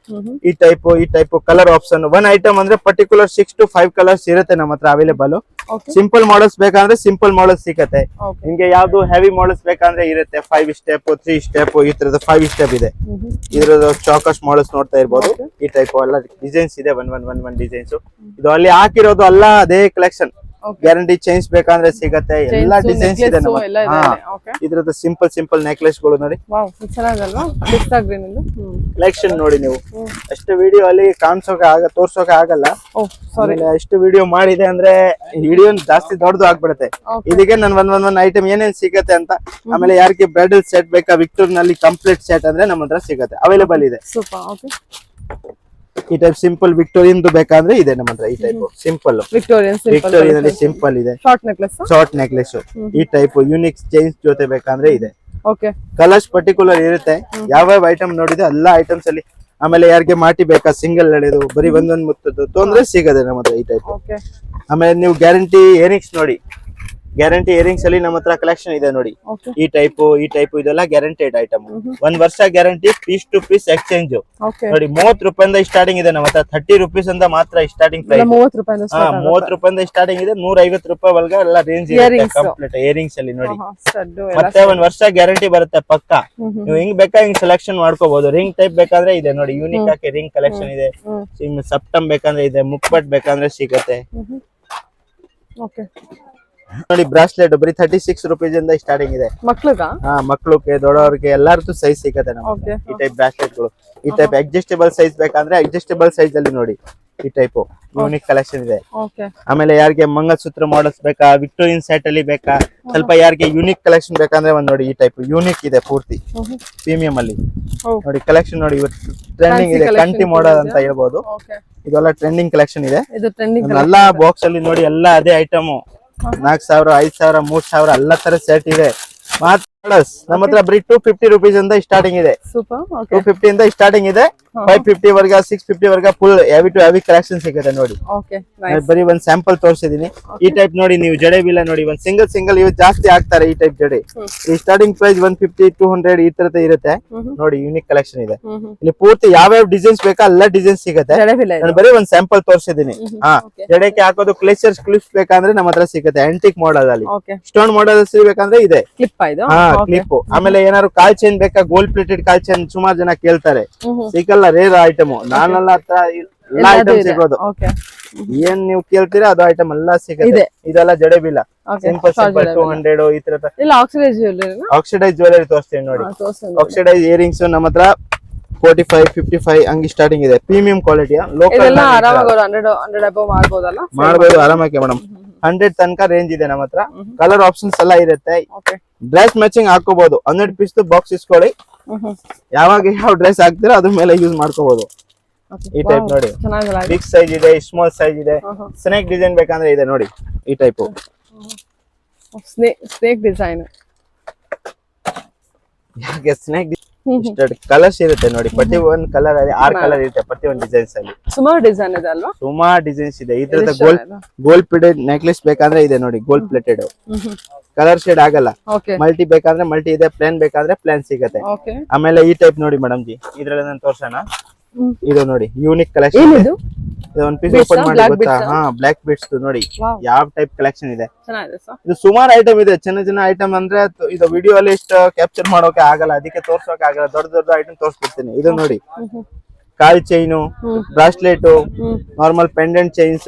ಈ type colour option. One item ಅಂದ್ರೆ ಪರ್ಟಿಕ್ಯುಲರ್ 6 to 5 ಕಲರ್ಸ್ ಇರುತ್ತೆ ನಮ್ಮ ಹತ್ರ ಅವೈಲೇಬಲ್. ಸಿಂಪಲ್ ಮಾಡಲ್ಸ್ ಬೇಕಂದ್ರೆ ಸಿಂಪಲ್ ಮಾಡಲ್ಸ್ ಸಿಗುತ್ತೆ. ನಿಮ್ಗೆ ಯಾವ್ದು ಹೆವಿ ಮಾಡಲ್ಸ್ ಬೇಕಂದ್ರೆ ಇರುತ್ತೆ. 5 ಸ್ಟೆಪ್ 3 ಸ್ಟೆಪ್ ಈ ತರದ 5 ಸ್ಟೆಪ್ ಇದೆ. ಇದ್ರದ್ದು ಚಾಕಸ್ ಮಾಡಲ್ಸ್ ನೋಡ್ತಾ ಇರ್ಬೋದು. ಈ ಟೈಪ್ ಎಲ್ಲ ಡಿಸೈನ್ಸ್ ಇದೆ. One designs. ಇದು ಅಲ್ಲಿ ಹಾಕಿರೋದು ಅಲ್ಲ, ಅದೇ ಕಲೆಕ್ಷನ್. ಗ್ಯಾರಂಟಿ ಚೈನ್ಸ್ ಬೇಕಂದ್ರೆ ಸಿಗತ್ತೆ. ಎಲ್ಲಾ ಡಿಸೈನ್ಸ್ ಇದೆ ನಮ್ಮ ಇದ್ರದ್ದು ಸಿಂಪಲ್ ನೆಕ್ಲೆಸ್ ಗಳು ನೋಡಿ. ಕಲೆಕ್ಷನ್ ನೋಡಿ ನೀವು. ಅಷ್ಟು ವಿಡಿಯೋ ಅಲ್ಲಿ ತೋರ್ಸೋಕೆ ಆಗಲ್ಲ. ಎಷ್ಟು ವಿಡಿಯೋ ಮಾಡಿದೆ ಅಂದ್ರೆ ವಿಡಿಯೋ ಜಾಸ್ತಿ ದೊಡ್ಡದು ಆಗ್ಬಿಡುತ್ತೆ. ಇದಕ್ಕೆ ನನ್ ಒಂದ್ ಐಟಮ್ ಏನೇನ್ ಸಿಗತ್ತೆ ಅಂತ. ಆಮೇಲೆ ಯಾರಿಗೆ ಬ್ರೈಡಲ್ ಸೆಟ್ ಬೇಕಾ ವಿಕ್ಟೋರ್ ನಲ್ಲಿ ಕಂಪ್ಲೀಟ್ ಸೆಟ್ ಅಂದ್ರೆ ನಮ್ಮ ಹತ್ರ ಸಿಗತ್ತೆ, ಅವೈಲೇಬಲ್ ಇದೆ. ಈ ಟೈಪ್ ಸಿಂಪಲ್ ವಿಕ್ಟೋರಿಯನ್ ಬೇಕಾದ್ರೆ ಇದೆ ನಮ್ಮ ಹತ್ರ. ಈ ಟೈಪ್ ಸಿಂಪಲ್ ವಿಕ್ಟೋರಿಯನ್ ಸಿಂಪಲ್ ಇದೆ. ಶಾರ್ಟ್ ನೆಕ್ಲೆಸ್ ಈ ಟೈಪ್ ಯೂನಿಕ್ ಚೈನ್ಸ್ ಜೊತೆ ಬೇಕಂದ್ರೆ ಇದೆ. ಕಲರ್ಸ್ ಪರ್ಟಿಕ್ಯುಲರ್ ಇರುತ್ತೆ. ಯಾವ ಐಟಮ್ ನೋಡಿದೆ ಎಲ್ಲಾ ಐಟಮ್ಸ್ ಅಲ್ಲಿ. ಆಮೇಲೆ ಯಾರಿಗೆ ಮಾಟಿ ಬೇಕಾ ಸಿಂಗಲ್ ಎಳೆದು ಬರೀ ಒಂದೊಂದ್ ಮುತ್ತದ್ದು ತೊಂದ್ರೆ ಸಿಗದೆ ನಮ್ಮ ಹತ್ರ ಈ ಟೈಪ್. ಆಮೇಲೆ ನೀವು ಗ್ಯಾರಂಟಿ ಇಯರಿಂಗ್ಸ್ ನೋಡಿ. ಗ್ಯಾರಂಟಿ ಇಯರಿಂಗ್ಸ್ ಅಲ್ಲಿ ನಮ್ಮ ಹತ್ರ ಕಲೆಕ್ಷನ್ ಇದೆ ನೋಡಿ. ಈ ಟೈಪ್ ಇದೆಲ್ಲ ಗ್ಯಾರಂಟೆಡ್ ಐಟಮ್. 1 ವರ್ಷ guarantee, piece to piece exchange ನೋಡಿ. 30 ರೂಪಾಯಿಂದ ಸ್ಟಾರ್ಟಿಂಗ್ ಇದೆ ನಮ್ಮ ಹತ್ರ. 30 ರೂಪೀಸ್ ಅಂತ ಮಾತ್ರ ಸ್ಟಾರ್ಟಿಂಗ್ ಪ್ರೈಸ್. 30 ರೂಪಾಯಿಂದ ಸ್ಟಾರ್ಟಿಂಗ್ ಇದೆ. 150 ರೂಪಾಯಿ ಒಳಗ ಎಲ್ಲ ರೇಂಜ್ ಇರುತ್ತೆ ಕಂಪ್ಲೀಟ್ ಇಯರಿಂಗ್ಸ್ ಅಲ್ಲಿ ನೋಡಿ. ಮತ್ತೆ 1 ವರ್ಷ ಗ್ಯಾರಂಟಿ ಬರುತ್ತೆ ಪಕ್ಕ. ನೀವು ಹಿಂಗ್ ಬೇಕಾ ಹಿಂಗ್ ಸೆಲೆಕ್ಷನ್ ಮಾಡ್ಕೋಬಹುದು. ರಿಂಗ್ ಟೈಪ್ ಬೇಕಾದ್ರೆ ಇದೆ ನೋಡಿ. ಯೂನಿಕ್ ಆಗಿ ರಿಂಗ್ ಕಲೆಕ್ಷನ್ ಇದೆ. ಸಪ್ಟಮ್ ಬೇಕಂದ್ರೆ ಇದೆ. ಮುಕ್ಬಟ್ ಬೇಕಂದ್ರೆ ಸಿಗತ್ತೆ ನೋಡಿ. ಬ್ರಾಸ್ಲೆಟ್ ಬರೀ 36 ರೂಪೀಸ್ ಇಂದ ಸ್ಟಾರ್ಟಿಂಗ್ ಇದೆ. ಮಕ್ಳಿಗೆ ದೊಡ್ಡವ್ರಿಗೆ ಎಲ್ಲಾರ್ದು ಸೈಜ್ ಸಿಗತ್ತೆ ನಮ್ಗೆ. ಈ ಟೈಪ್ ಬ್ರಾಸ್ಲೆಟ್ ಗಳು. ಈ ಟೈಪ್ ಅಡ್ಜಸ್ಟೇಬಲ್ ಸೈಜ್ ಬೇಕಂದ್ರೆ ಅಡ್ಜಸ್ಟೇಬಲ್ ಸೈಜ್ ಅಲ್ಲಿ ನೋಡಿ. ಈ ಟೈಪ್ ಯೂನಿಕ್ ಕಲೆಕ್ಷನ್ ಇದೆ. ಆಮೇಲೆ ಯಾರಿಗೆ ಮಂಗಲಸೂತ್ರ ಮಾಡಲ್ಸ್ ಬೇಕಾ, ವಿಕ್ಟೋರಿಯನ್ ಸೆಟ್ ಅಲ್ಲಿ ಬೇಕಾ, ಸ್ವಲ್ಪ ಯಾರಿಗೆ ಯೂನಿಕ್ ಕಲೆಕ್ಷನ್ ಬೇಕಂದ್ರೆ ಒಂದ್ ನೋಡಿ. ಈ ಟೈಪ್ ಯೂನಿಕ್ ಇದೆ ಪೂರ್ತಿ ಪ್ರೀಮಿಯಂ ಅಲ್ಲಿ ನೋಡಿ. ಕಲೆಕ್ಷನ್ ನೋಡಿ ಇವತ್ತು ಟ್ರೆಂಡಿಂಗ್ ಇದೆ. ಕಂಟಿ ಮಾಡಲ್ ಅಂತ ಹೇಳ್ಬೋದು. ಇದೆಲ್ಲ ಟ್ರೆಂಡಿಂಗ್ ಕಲೆಕ್ಷನ್ ಇದೆ. ಎಲ್ಲಾ ಬಾಕ್ಸ್ ಅಲ್ಲಿ ನೋಡಿ. ಎಲ್ಲಾ ಅದೇ ಐಟಮ್ 4000 5000 3000 ಎಲ್ಲಾ ತರ ಸೆಟ್ ಇದೆ. ನಮ್ಮ ಹತ್ರ ಬರೀ 250 ರೂಪೀಸ್ ಇಂದ ಸ್ಟಾರ್ಟಿಂಗ್ ಇದೆ. 250 ಇಂದ ಸ್ಟಾರ್ಟಿಂಗ್ ಇದೆ. 550 ವರ್ಗ 650 ವರ್ಗ full heavy to heavy collection ಸಿಗುತ್ತೆ ನೋಡಿ. ಬರೀ ಒಂದ್ ಸ್ಯಾಂಪಲ್ ತೋರಿಸಿದೀನಿ. ಈ ಟೈಪ್ ನೋಡಿ ನೀವು ಜಡೆ ಬಿಲ್ಲ ನೋಡಿ. ಒಂದ್ ಸಿಂಗಲ್ ಇವ್ ಜಾಸ್ತಿ ಆಗ್ತಾರೆ ಈ ಟೈಪ್ ಜಡೆ. ಈ ಸ್ಟಾರ್ಟಿಂಗ್ ಪ್ರೈಸ್ 150 200 ಈ ತರದ ಇರುತ್ತೆ ನೋಡಿ. ಯೂನಿಕ್ ಕಲೆಕ್ಷನ್ ಇದೆ. ಇಲ್ಲಿ ಪೂರ್ತಿ ಯಾವ ಡಿಸೈನ್ಸ್ ಬೇಕಾ ಎಲ್ಲ ಡಿಸೈನ್ಸ್ ಸಿಗುತ್ತೆ. ನಾನು ಬರೀ ಒಂದ್ ಸ್ಯಾಂಪಲ್ ತೋರಿಸಿದೀನಿ. ಜಡೆಗೆ ಹಾಕೋದು ಕ್ಲೇಚರ್ಸ್ ಕ್ಲಿಪ್ಸ್ ಬೇಕಂದ್ರೆ ನಮ್ಮ ಹತ್ರ ಸಿಗುತ್ತೆ. ಆಂಟಿಕ್ ಮಾಡಲ್ ಅಲ್ಲಿ. ಸ್ಟೋನ್ ಮಾಡಲ್ ಸಿಗ್ಬೇಕಂದ್ರೆ ಇದೆ ಕ್ಲಿಪ್. ಆಮೇಲೆ ಏನಾದ್ರು ಕಾಲ್ ಚೈನ್ ಬೇಕಾ, ಗೋಲ್ಡ್ ಪ್ಲೇಟೆಡ್ ಕಾಲ್ ಚೈನ್ ಸುಮಾರು ಜನ ಕೇಳ್ತಾರೆ. ಸಿಗಲ್ಲ, ರೇರ್ ಐಟಮ್. ನಾನೆಲ್ಲ ಹತ್ರ ಎಲ್ಲಾ ಐಟಮ್ ಸಿಗೋದು. ಏನ್ ನೀವು ಕೇಳ್ತೀರಾ ಅದು ಐಟಮ್ ಎಲ್ಲ ಸಿಗುತ್ತೆ. ಇದೆಲ್ಲ ಜಡೆ ಬಿಲ್ಲ ಸಿಂಪಲ್ 200 ಈ ತರ ಆಕ್ಸಿಡೈಸ್ ಜ್ಯುವೆಲರಿ ತೋರಿಸ್ತೀನಿ ನೋಡಿ. ಆಕ್ಸಿಡೈಸ್ ಇಯರಿಂಗ್ಸ್ ನಮ್ಮ ಹತ್ರ 45 55 ಹಂಗೆ ಸ್ಟಾರ್ಟಿಂಗ್ ಇದೆ. ಪ್ರೀಮಿಯಂ ಕ್ವಾಲಿಟಿಯ ಲೋಕಲ್ ಮಾಡಬಹುದು ಆರಾಮಾಗಿ ಮೇಡಮ್. 100 ತನಕ ರೇಂಜ್ ಇದೆ ನಮ್ಮ ಹತ್ರ. ಕಲರ್ ಆಪ್ಷನ್ಸ್ ಎಲ್ಲ ಇರುತ್ತೆ. ಡ್ರೆಸ್ ಮ್ಯಾಚಿಂಗ್ ಹಾಕೋಬಹುದು. 100 ಪೀಸ್ ಬಾಕ್ಸ್ ಇಸ್ಕೊಳ್ಳಿ. ಯಾವಾಗ ಯಾವ ಡ್ರೆಸ್ ಹಾಕ್ತೀರಾ ಅದ್ರ ಮೇಲೆ ಯೂಸ್ ಮಾಡ್ಕೋಬಹುದು. ಈ ಟೈಪ್ ನೋಡಿ. ಬಿಗ್ ಸೈಜ್ ಇದೆ, ಸ್ಮಾಲ್ ಸೈಜ್ ಇದೆ. ಸ್ನೇಕ್ ಡಿಸೈನ್ ಬೇಕಂದ್ರೆ ಇದೆ ನೋಡಿ. ಈ ಟೈಪ್ ಸ್ನೇಕ್ ಡಿಸೈನ್. ಯಾಕೆ ಸ್ನೇಕ್ ಕಲರ್ಸ್ ಇರುತ್ತೆ ನೋಡಿ. ಪ್ರತಿ ಒಂದ್ ಕಲರ್ ಅಲ್ಲಿ 6 ಕಲರ್ ಇರುತ್ತೆ. ಪ್ರತಿ ಒಂದ್ ಡಿಸೈನ್ಸ್ ಅಲ್ಲಿ ಸುಮಾರು ಡಿಸೈನ್ ಇದೆ ಅಲ್ವಾ? ಸುಮಾರು ಡಿಸೈನ್ಸ್ ಇದೆ. ಇದ್ರದ ಗೋಲ್ಡ್ ಪ್ಲೇಟೆಡ್ ನೆಕ್ಲೆಸ್ ಬೇಕಂದ್ರೆ ಇದೆ ನೋಡಿ. ಗೋಲ್ಡ್ ಪ್ಲೇಟೆಡ್ ಕಲರ್ ಶೇಡ್ ಆಗಲ್ಲ. ಮಲ್ಟಿ ಬೇಕಂದ್ರೆ ಮಲ್ಟಿ ಇದೆ. ಪ್ಲಾನ್ ಬೇಕಂದ್ರೆ ಪ್ಲಾನ್ ಸಿಗತ್ತೆ. ಆಮೇಲೆ ಈ ಟೈಪ್ ನೋಡಿ ಮೇಡಮ್ ಜಿ. ಇದ್ರಲ್ಲಿ ನಾನು ತೋರ್ಸೋಣ. ಇದು ನೋಡಿ ಯೂನಿಕ್ ಕಲೆಕ್ಷನ್. ಒಂದ್ ಪೀಸ್ Beads ಓಪನ್ ಆ? ಮಾಡಿ Black ಗೊತ್ತಾ? beads ಆ? ಹಾ ಬ್ಲಾಕ್ ಬಿಟ್ಸ್ ನೋಡಿ Wow. ಯಾವ ಟೈಪ್ ಕಲೆಕ್ಷನ್ ಇದೆ. ಚೆನ್ನಾಗಿದೆ ಸರ್. ಇದು ಸುಮಾರು ಐಟಮ್ ಇದೆ, ಚಿನ್ನ ಐಟಮ್ ಅಂದ್ರೆ ಇದು ವಿಡಿಯೋ ಅಲ್ಲಿ ಇಷ್ಟು ಕ್ಯಾಪ್ಚರ್ ಮಾಡೋಕೆ ಆಗಲ್ಲ, ಅದಕ್ಕೆ ತೋರ್ಸೋಕೆ ಆಗಲ್ಲ. ದೊಡ್ಡ ಐಟಮ್ ತೋರಿಸ್ಬಿಡ್ತೀನಿ. ಇದು ನೋಡಿ ಕಾಲ್ chain, bracelet, normal pendant chains,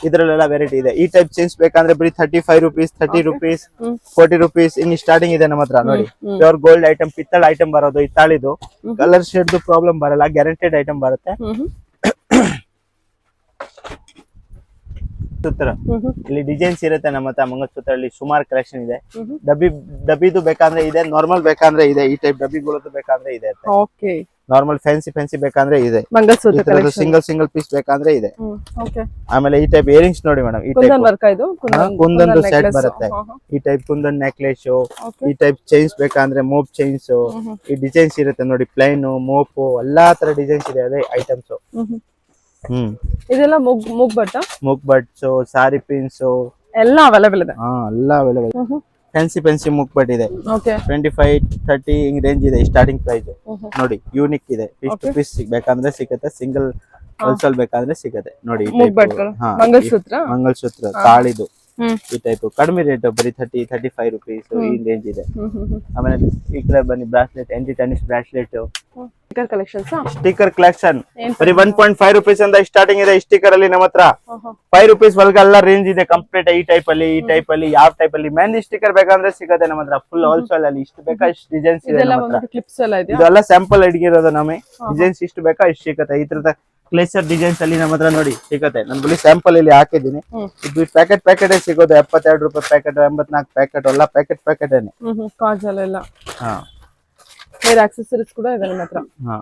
ಇದ್ರಲ್ಲೆಲ್ಲ ವೆರೈಟಿ ಇದೆ. ಈ ಟೈಪ್ ಚೈನ್ಸ್ ಬೇಕಂದ್ರೆ ಬರೀ 35 rupees, 30 rupees, 40 rupees ಇನ್ನು ಸ್ಟಾರ್ಟಿಂಗ್ ಇದೆ ನಮ್ಮ ಹತ್ರ. ನೋಡಿ ಪ್ಯೂರ್ ಗೋಲ್ಡ್ ಐಟಮ್, ಪಿತ್ತಳ ಐಟಮ್ ಬರೋದು, ಹಿತ್ತಾಳಿದು, ಕಲರ್ ಶೇಡ್ ಪ್ರಾಬ್ಲಮ್ ಬರಲ್ಲ, ಗ್ಯಾರಂಟೆಡ್ ಐಟಮ್ ಬರುತ್ತೆ. ಸೂತ್ರ ಇಲ್ಲಿ ಡಿಸೈನ್ಸ್ ಇರುತ್ತೆ ನಮ್ಮ ಹತ್ರ. ಮಂಗಲಸೂತ್ರದಲ್ಲಿ ಸುಮಾರು ಕಲೆಕ್ಷನ್ ಇದೆ. ಡಬ್ಬಿದು ಬೇಕಂದ್ರೆ ಇದೆ, ನಾರ್ಮಲ್ ಬೇಕಂದ್ರೆ ಇದೆ. ಈ ಟೈಪ್ ಡಬ್ಬಿಗಳದ್ದು ಬೇಕಂದ್ರೆ ಇದೆ. ಓಕೆ, ನಾರ್ಮಲ್ ಫ್ಯಾನ್ಸಿ ಬೇಕಂದ್ರೆ ಇದೆ. ಮಂಗಲಸೂತ್ರ ಕಲೆಕ್ಷನ್ ಸಿಂಗಲ್ ಪೀಸ್ ಬೇಕಂದ್ರೆ ಇದೆ. ಓಕೆ. ಆಮೇಲೆ ಈ ಟೈಪ್ ಇಯರಿಂಗ್ಸ್ ನೋಡಿ ಮೇಡಮ್, ಈ ಕುಂದನ್ ಟೈಪ್ ವರ್ಕ್ ಇದು ಕುಂದೊಂದು ಸೆಟ್ ಬರುತ್ತೆ. ಈ ಟೈಪ್ ಕುಂದನ್ ನೆಕ್ಲೆಸ್, ಈ ಟೈಪ್ ಚೈನ್ಸ್ ಬೇಕಂದ್ರೆ ಮೋಪ್ ಚೈನ್ಸ್, ಈ ಡಿಸೈನ್ಸ್ ಇರುತ್ತೆ ನೋಡಿ, ಪ್ಲೈನ್, ಮೋಪು, ಎಲ್ಲಾ ತರ ಡಿಸೈನ್ಸ್ ಇದೆ. ಅದೇ ಐಟಮ್ಸ್. ಇದೆಲ್ಲ ಮೂಗ್ ಬಟ್ಟ, ಮುಕ್ ಬಟ್ಸ್, ಸಾರಿ ಪಿನ್ಸ್ ಎಲ್ಲ ಅವೈಲೇಬಲ್ ಇದೆ. ಎಲ್ಲ ಅವೈಲೇಬಲ್. ಫ್ಯಾನ್ಸಿ ಮುಕ್ ಬಟ್ ಇದೆ. ಓಕೆ, 25-30 ಹಿಂಗ್ ರೇಂಜ್ ಇದೆ ಸ್ಟಾರ್ಟಿಂಗ್ ಪ್ರೈಸ್. ನೋಡಿ ಯೂನಿಕ್ ಇದೆ. ಪೀಸ್ ಟು ಪೀಸ್ ಬೇಕಂದ್ರೆ ಸಿಗುತ್ತೆ, ಸಿಂಗಲ್ ಹೋಲ್ಸೇಲ್ ಬೇಕಂದ್ರೆ ಸಿಗುತ್ತೆ. ನೋಡಿ ಮೂಗ್ ಬಟ್ಗಳು, ಮಂಗಲಸೂತ್ರ, ತಾಳಿದು ಈ ಟೈಪ್ ಕಡಿಮೆ ರೇಟ್, ಬರೀ 30-35 rupees ಈ ರೇಂಜ್ ಇದೆ. ಆಮೇಲೆ ಈ ಕಡೆ ಬನ್ನಿ, ಬ್ರಾಸ್ಲೆಟ್, ಎಂಟಿ tennis bracelet, sticker collections. Sticker collection ಬರೀ 1.5 rupees ಅಂತ ಸ್ಟಾರ್ಟಿಂಗ್ ಇದೆ. ಸ್ಟಿಕರ್ ಅಲ್ಲಿ ನಮ್ಮ ಹತ್ರ 5 rupees ಒಳಗೆಲ್ಲ ರೇಂಜ್ ಇದೆ ಕಂಪ್ಲೀಟ್. ಈ ಟೈಪ್ ಅಲ್ಲಿ ಯಾವ ಟೈಪ್ ಅಲ್ಲಿ ಮೆಹಂದಿ ಸ್ಟಿಕರ್ ಬೇಕಂದ್ರೆ ಸಿಗುತ್ತೆ ನಮ್ಮ ಹತ್ರ. ಫುಲ್ ಹೋಲ್ಸೇಲ್ ಅಲ್ಲಿ ಇಷ್ಟು ಬೇಕಾ ಇಷ್ಟು ಡಿಸೈನ್ಸ್ ಇದೆ ನಮ್ಮ ಹತ್ರ. ಕ್ಲಿಪ್ಸ್ ಎಲ್ಲ ಇದೆ. ಇದೆಲ್ಲ ಸ್ಯಾಂಪಲ್ ಅಡಿಗಿರೋದು ನಮಗೆ. ಡಿಸೈನ್ಸ್ ಇಷ್ಟು ಬೇಕಾ ಇಷ್ಟು ಸಿಗುತ್ತೆ. ಈ ತರದ ಕ್ಲೇಸರ್ ಡಿಸೈನ್ಸ್ ಅಲ್ಲಿ ನಮ್ಮ ಹತ್ರ ನೋಡಿ ಸಿಗುತ್ತೆ. ನಾನು ಬರೀ ಸ್ಯಾಂಪಲ್ ಇಲ್ಲಿ ಹಾಕಿದ್ದೀನಿ. ಇದು ಪ್ಯಾಕೆಟ್ ಸಿಗೋದು 72 ರೂಪಾಯಿ ಪ್ಯಾಕೆಟ್, 84 ಪ್ಯಾಕೆಟ್, ಎಲ್ಲ ಪ್ಯಾಕೆಟ್ ಕಾಜಲ್ ಎಲ್ಲ, ಹಾ ಹೇರ್ ಆಕ್ಸೆಸರೀಸ್ ಕೂಡ ಇದೆ ನಿಮ್ಮ ಹತ್ರ. ಹಾ